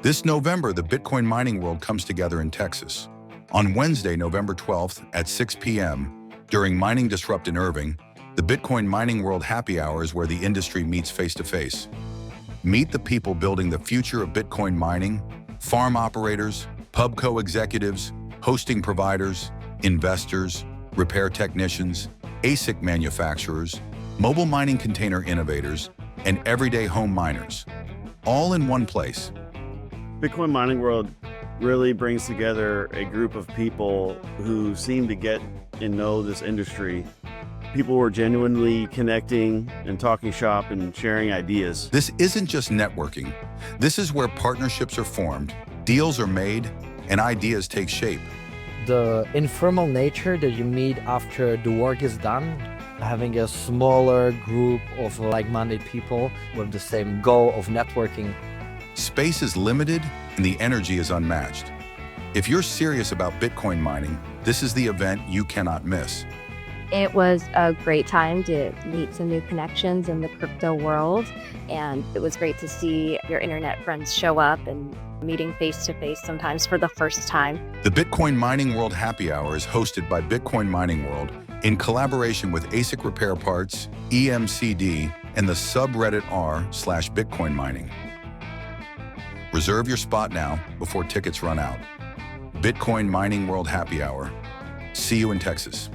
This November, the Bitcoin mining world comes together in Texas. On Wednesday, November 12th at 6 p.m., during Mining Disrupt in Irving, the Bitcoin mining world happy hour is where the industry meets face-to-face. Meet the people building the future of Bitcoin mining, farm operators, pubco executives, hosting providers, investors, repair technicians, ASIC manufacturers, mobile mining container innovators, and everyday home miners, all in one place. Bitcoin mining world really brings together a group of people who seem to get and know this industry. People were genuinely connecting and talking shop and sharing ideas. This isn't just networking. This is where partnerships are formed, deals are made, and ideas take shape. The informal nature that you meet after the work is done, having a smaller group of like-minded people with the same goal of networking. Space is limited and the energy is unmatched. If you're serious about Bitcoin mining, this is the event you cannot miss. It was a great time to meet some new connections in the crypto world, and it was great to see your internet friends show up and meeting face-to-face sometimes for the first time. The Bitcoin Mining World Happy Hour is hosted by Bitcoin Mining World in collaboration with ASIC Repair Parts, EMCD, and the subreddit r/Bitcoin Mining. Reserve your spot now before tickets run out. Bitcoin Mining World Happy Hour. See you in Texas.